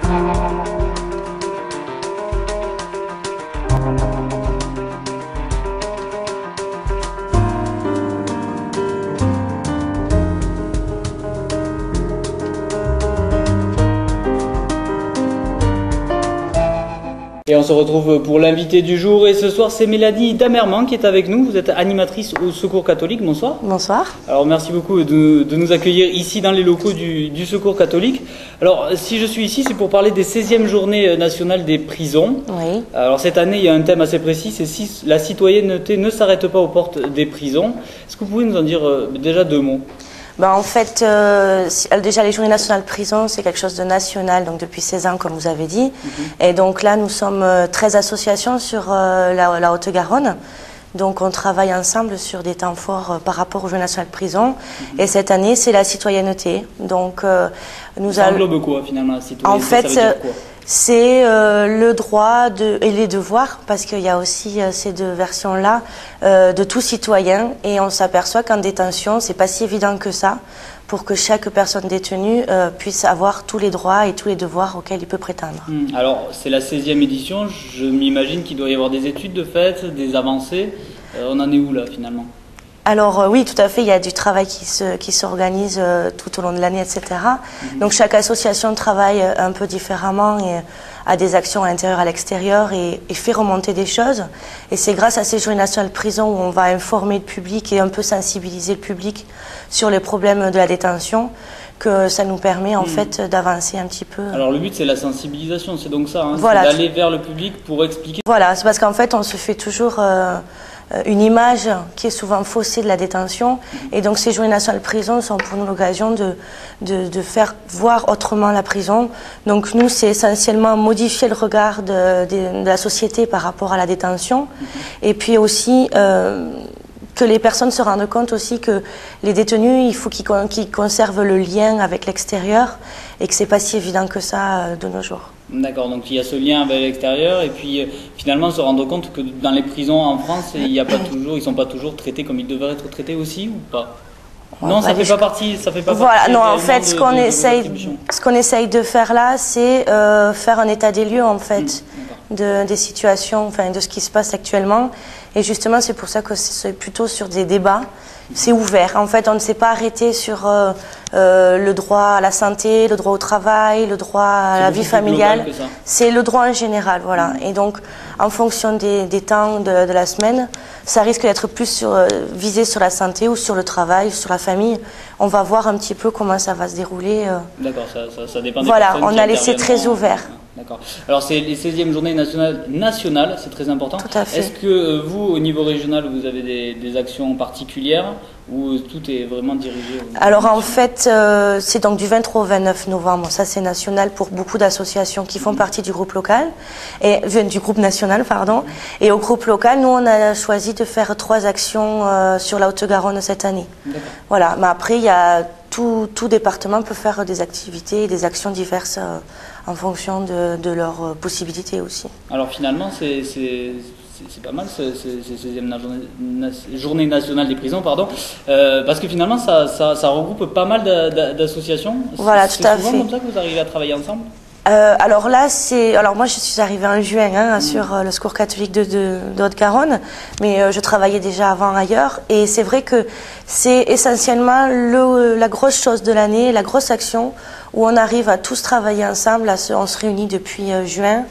Et on se retrouve pour l'invité du jour, et ce soir c'est Mélanie Damerman qui est avec nous. Vous êtes animatrice au Secours catholique, bonsoir. Bonsoir. Alors merci beaucoup de nous accueillir ici dans les locaux du Secours catholique. Alors si je suis ici, c'est pour parler des 16e journées nationales des prisons. Oui. Alors cette année il y a un thème assez précis, c'est si la citoyenneté ne s'arrête pas aux portes des prisons. Est-ce que vous pouvez nous en dire déjà deux mots? Ben, en fait, déjà les Journées nationales prison, c'est quelque chose de national, donc depuis 16 ans, comme vous avez dit. Et donc là, nous sommes 13 associations sur la Haute-Garonne. Donc on travaille ensemble sur des temps forts par rapport aux Journées nationales prison. Et cette année, c'est la citoyenneté. Donc, ça englobe quoi finalement la citoyenneté? En fait, ça veut dire quoi? C'est le droit et les devoirs, parce qu'il y a aussi ces deux versions-là, de tout citoyen. Et on s'aperçoit qu'en détention, c'est pas si évident que ça, pour que chaque personne détenue puisse avoir tous les droits et tous les devoirs auxquels il peut prétendre. Alors, c'est la 16e édition, je m'imagine qu'il doit y avoir des études de fait, des avancées. On en est où là finalement? Alors oui, tout à fait, il y a du travail qui s'organise tout au long de l'année, etc. Donc chaque association travaille un peu différemment et a des actions à l'intérieur, à l'extérieur et fait remonter des choses. Et c'est grâce à ces Journées nationales prison où on va informer le public et un peu sensibiliser le public sur les problèmes de la détention que ça nous permet en fait d'avancer un petit peu. Alors le but c'est la sensibilisation, c'est donc ça, hein, voilà, c'est d'aller vers le public pour expliquer. Voilà, c'est parce qu'en fait on se fait toujours une image qui est souvent faussée de la détention. Et donc ces Journées nationales prison sont pour nous l'occasion de faire voir autrement la prison. Donc nous, c'est essentiellement modifier le regard de la société par rapport à la détention. Et puis aussi que les personnes se rendent compte aussi que les détenus, il faut qu'ils conservent le lien avec l'extérieur et que c'est pas si évident que ça de nos jours. D'accord, donc il y a ce lien avec l'extérieur et puis finalement se rendre compte que dans les prisons en France, il y a pas toujours, ils sont pas toujours traités comme ils devraient être traités aussi ou pas? Non, ça fait pas partie. Ça fait pas voilà, partie. Non, en fait, ce qu'on essaye de faire là, c'est faire un état des lieux en fait des situations, enfin de ce qui se passe actuellement. Et justement, c'est pour ça que c'est plutôt sur des débats. C'est ouvert. En fait, on ne s'est pas arrêté sur le droit à la santé, le droit au travail, le droit à la vie familiale. C'est le droit en général, voilà. Et donc, en fonction des temps de la semaine, ça risque d'être plus visé sur la santé ou sur le travail, sur la famille. On va voir un petit peu comment ça va se dérouler. D'accord, ça dépend des voilà, on a laissé très ouvert. D'accord. Alors c'est les 16e journées nationales, c'est très important. Tout à fait. Est-ce que vous, au niveau régional, vous avez des actions particulières ou tout est vraiment dirigé Alors en fait, c'est donc du 23 au 29 novembre, ça c'est national pour beaucoup d'associations qui font partie du groupe local, et du groupe national, pardon. Et au groupe local, nous on a choisi de faire 3 actions sur la Haute-Garonne cette année. Voilà, mais après il y a tout département peut faire des activités et des actions diverses en fonction de leurs possibilités aussi. Alors finalement, c'est pas mal ces 16e journée nationale des prisons, pardon, parce que finalement ça regroupe pas mal d'associations. Voilà, tout à fait. C'est souvent comme ça que vous arrivez à travailler ensemble? Alors là, moi je suis arrivée en juin sur le Secours catholique de Haute-Garonne, mais je travaillais déjà avant ailleurs. Et c'est vrai que c'est essentiellement la grosse chose de l'année, la grosse action où on arrive à tous travailler ensemble. On se réunit depuis juin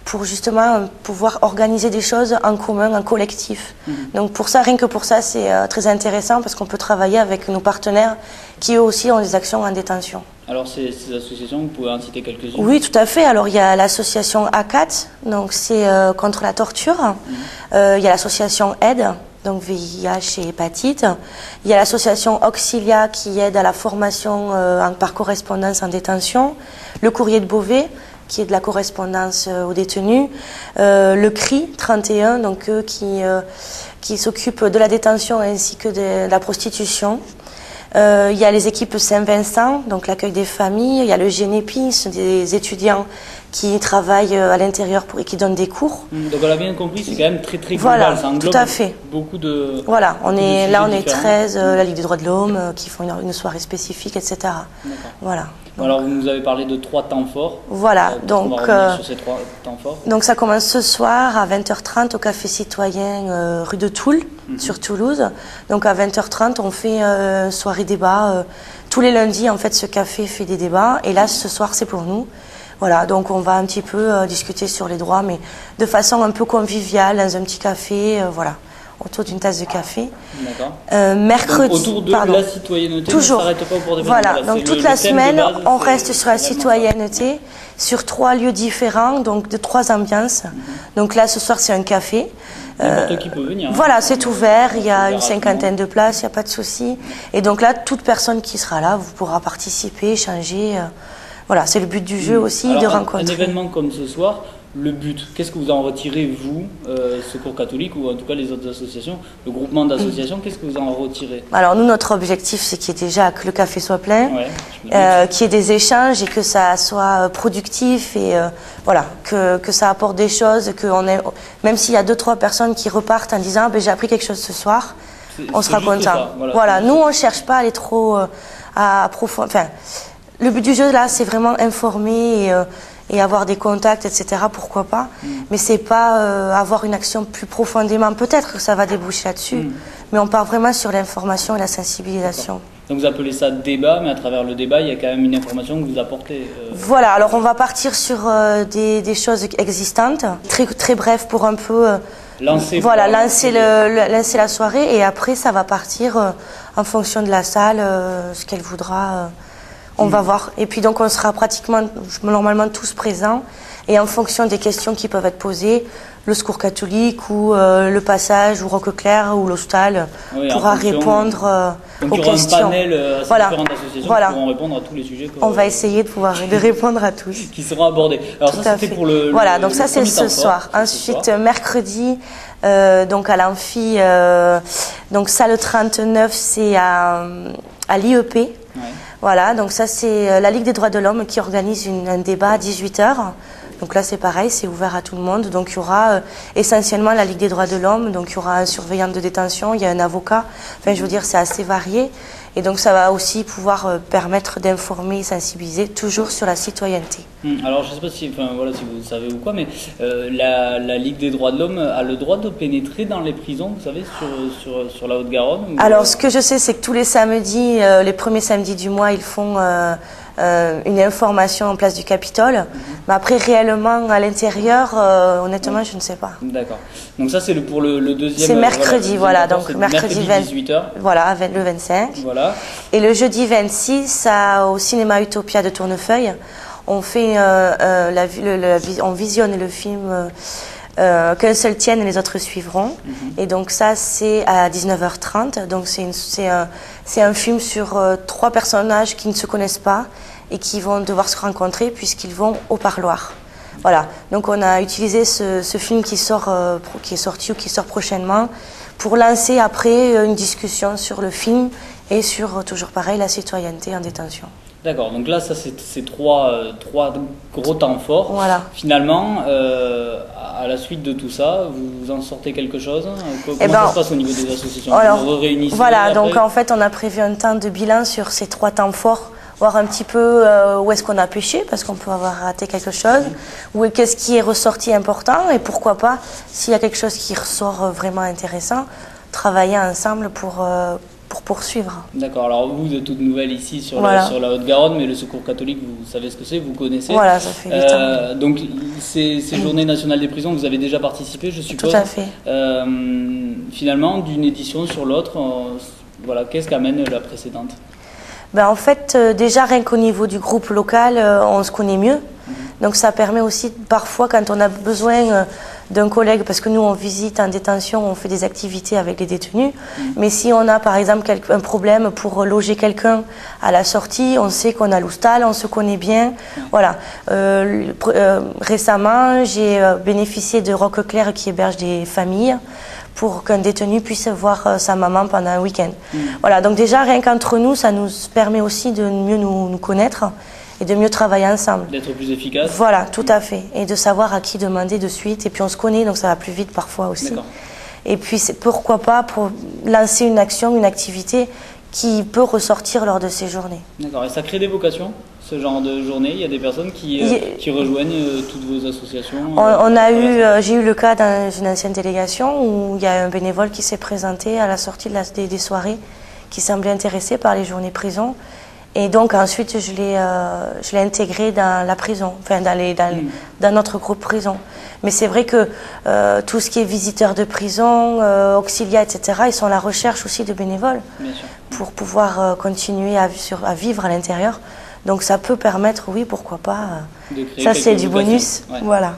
pour justement pouvoir organiser des choses en commun, en collectif. Donc pour ça, rien que pour ça, c'est très intéressant parce qu'on peut travailler avec nos partenaires qui eux aussi ont des actions en détention. Alors ces associations, vous pouvez en citer quelques-unes? Oui, tout à fait. Alors il y a l'association ACAT, donc c'est contre la torture. Il y a l'association AIDE, donc VIH et hépatite. Il y a l'association Auxilia qui aide à la formation par correspondance en détention. Le Courrier de Beauvais, qui est de la correspondance aux détenus. Le CRI 31, donc eux qui s'occupent de la détention ainsi que de la prostitution. Il y a les équipes Saint-Vincent, donc l'accueil des familles. Il y a le GENEPI, des étudiants qui travaillent à l'intérieur et qui donnent des cours. Donc on a bien compris, c'est quand même très global, voilà, ça englobe tout à fait. beaucoup de... Voilà, on est 13, différents. la Ligue des droits de l'homme, qui font une soirée spécifique, etc. Voilà. Donc, alors vous nous avez parlé de 3 temps forts. Voilà, donc on va sur ces 3 temps forts. Donc ça commence ce soir à 20h30 au Café Citoyen rue de Toul, sur Toulouse. Donc à 20h30 on fait soirée débat. Tous les lundis en fait ce café fait des débats et là ce soir c'est pour nous. Voilà, donc on va un petit peu discuter sur les droits, mais de façon un peu conviviale, dans un petit café, voilà, autour d'une tasse de café. D'accord. Mercredi, donc, autour de la citoyenneté, toujours. On ne s'arrête pas pour des voilà, donc toute la semaine, on reste sur la citoyenneté, sur 3 lieux différents, donc de 3 ambiances. Donc là, ce soir, c'est un café. N'importe qui peut venir. Voilà, c'est ouvert, il y a une cinquantaine de places, il n'y a pas de souci. Et donc là, toute personne qui sera là, vous pourra participer, échanger. Voilà, c'est le but du jeu aussi, alors, de rencontrer. Un événement comme ce soir, le but, qu'est-ce que vous en retirez, vous, Secours catholique, ou en tout cas les autres associations, le groupement d'associations, qu'est-ce que vous en retirez? Alors nous, notre objectif, c'est qu'il y ait déjà que le café soit plein, qu'il y ait des échanges et que ça soit productif et voilà, que ça apporte des choses, même s'il y a 2-3 personnes qui repartent en disant j'ai appris quelque chose ce soir, on sera content. Voilà, nous, on ne cherche pas à aller trop à approfondir. Enfin, le but du jeu, là, c'est vraiment informer et avoir des contacts, etc. Pourquoi pas. Mais c'est pas avoir une action plus profondément. Peut-être que ça va déboucher là-dessus, mais on part vraiment sur l'information et la sensibilisation. Donc vous appelez ça débat, mais à travers le débat, il y a quand même une information que vous apportez. Voilà, alors on va partir sur des choses existantes, très bref pour un peu... lancer la soirée, et après ça va partir en fonction de la salle, ce qu'elle voudra... On va voir. Et puis donc on sera pratiquement, normalement tous présents. Et en fonction des questions qui peuvent être posées, le Secours catholique ou le Passage ou Roqueclair ou l'Hostal pourra répondre aux questions. Un panel différentes associations qui pourront répondre à tous les sujets. On va essayer de répondre à tous. Qui seront abordés. Alors ça c'était pour le... Voilà, donc ça c'est ce soir. Ensuite, mercredi, donc à l'amphi, donc salle 39, c'est à l'IEP. Voilà, donc ça c'est la Ligue des droits de l'homme qui organise un débat à 18h. Donc là c'est pareil, c'est ouvert à tout le monde. Donc il y aura essentiellement la Ligue des droits de l'homme, donc il y aura un surveillant de détention, il y a un avocat, enfin je veux dire c'est assez varié. Et donc ça va aussi pouvoir permettre d'informer et sensibiliser toujours sur la citoyenneté. Alors je ne sais pas si, voilà, si vous savez ou quoi, mais la Ligue des droits de l'homme a le droit de pénétrer dans les prisons, vous savez, sur la Haute-Garonne? Alors ce que je sais, c'est que tous les samedis, les premiers samedis du mois, ils font une information en place du Capitole. Mais après, réellement, à l'intérieur, honnêtement, je ne sais pas. D'accord. Donc ça, c'est pour le deuxième... C'est mercredi, voilà. Donc mercredi 18h. Voilà, le 25. Voilà. Et le jeudi 26, au cinéma Utopia de Tournefeuille, on fait, on visionne le film Qu'un seul tienne et les autres suivront. Et donc ça, c'est à 19h30. Donc c'est un film sur 3 personnages qui ne se connaissent pas et qui vont devoir se rencontrer puisqu'ils vont au parloir. Voilà. Donc on a utilisé ce film qui est sorti ou qui sort prochainement pour lancer après une discussion sur le film et sur, toujours pareil, la citoyenneté en détention. D'accord, donc là, ça c'est 3 gros temps forts. Voilà. Finalement, à la suite de tout ça, vous en sortez quelque chose? Comment ça se passe au niveau des associations? Vous vous réunissez? Voilà, donc en fait, on a prévu un temps de bilan sur ces 3 temps forts, voir un petit peu où est-ce qu'on a péché, parce qu'on peut avoir raté quelque chose, ou qu'est-ce qui est ressorti important, et pourquoi pas, s'il y a quelque chose qui ressort vraiment intéressant, travailler ensemble pour poursuivre. D'accord, alors vous êtes toute nouvelle ici sur la Haute-Garonne, mais le Secours catholique, vous savez ce que c'est, vous connaissez. Voilà, ça fait 8 ans. Donc ces Journées nationales des prisons, vous avez déjà participé, je suppose. Tout à fait. Finalement, d'une édition sur l'autre, voilà, qu'est-ce qu'amène la précédente? En fait, déjà rien qu'au niveau du groupe local, on se connaît mieux. Donc ça permet aussi, parfois, quand on a besoin d'un collègue, parce que nous on visite en détention, on fait des activités avec les détenus, mais si on a par exemple un problème pour loger quelqu'un à la sortie, on sait qu'on a l'Hostal, on se connaît bien. Voilà. Récemment, j'ai bénéficié de Roqueclair qui héberge des familles pour qu'un détenu puisse voir sa maman pendant un week-end. Voilà, donc déjà rien qu'entre nous, ça nous permet aussi de mieux nous connaître et de mieux travailler ensemble. D'être plus efficace. Voilà, tout à fait. Et de savoir à qui demander de suite. Et puis on se connaît, donc ça va plus vite parfois aussi. Et puis pourquoi pas pour lancer une action, une activité qui peut ressortir lors de ces journées. D'accord. Et ça crée des vocations, ce genre de journée? Il y a des personnes qui rejoignent toutes vos associations? J'ai eu le cas dans une ancienne délégation où il y a un bénévole qui s'est présenté à la sortie des soirées, qui semblait intéressé par les journées prison. Et donc ensuite, je l'ai intégré dans la prison, enfin dans notre groupe prison. Mais c'est vrai que tout ce qui est visiteurs de prison, auxiliaires, etc., ils sont à la recherche aussi de bénévoles pour pouvoir continuer à vivre à l'intérieur. Donc ça peut permettre, oui, pourquoi pas. Ça c'est du bonus, voilà.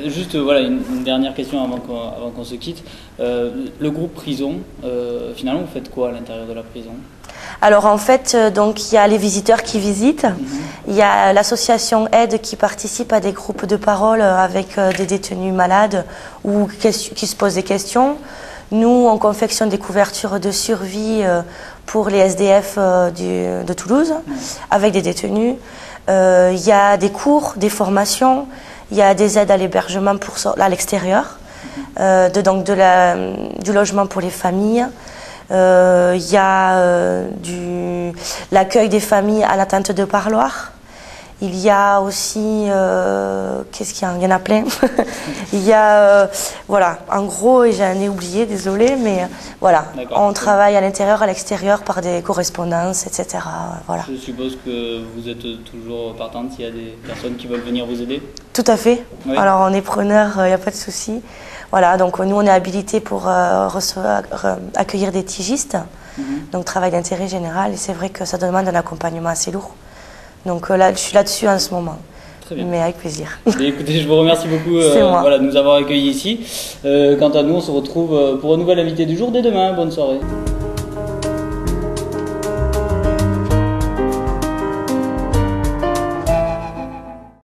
Juste voilà une dernière question avant qu'on se quitte. Le groupe prison, finalement, vous faites quoi à l'intérieur de la prison? Alors en fait, donc il y a les visiteurs qui visitent, il y a l'association Aide qui participe à des groupes de parole avec des détenus malades ou qui se posent des questions. Nous, on confectionne des couvertures de survie pour les SDF de Toulouse avec des détenus. Il y a des cours, des formations, il y a des aides à l'hébergement à l'extérieur, du logement pour les familles. Il y a l'accueil des familles à l'attente de parloirs. Il y a aussi, qu'est-ce qu'il y a? Il y en a plein. Il y a, voilà, en gros, et j'en ai oublié, désolé, mais voilà, on travaille à l'intérieur, à l'extérieur par des correspondances, etc. Voilà. Je suppose que vous êtes toujours partante s'il y a des personnes qui veulent venir vous aider? Tout à fait. Oui. Alors on est preneur, il n'y a pas de souci. Voilà, donc nous on est habilité pour accueillir des tigistes, donc travail d'intérêt général, et c'est vrai que ça demande un accompagnement assez lourd. Donc là, je suis là-dessus en ce moment. Très bien. Mais avec plaisir. Et écoutez, je vous remercie beaucoup de nous avoir accueillis ici. Quant à nous, on se retrouve pour un nouvel invité du jour dès demain. Bonne soirée.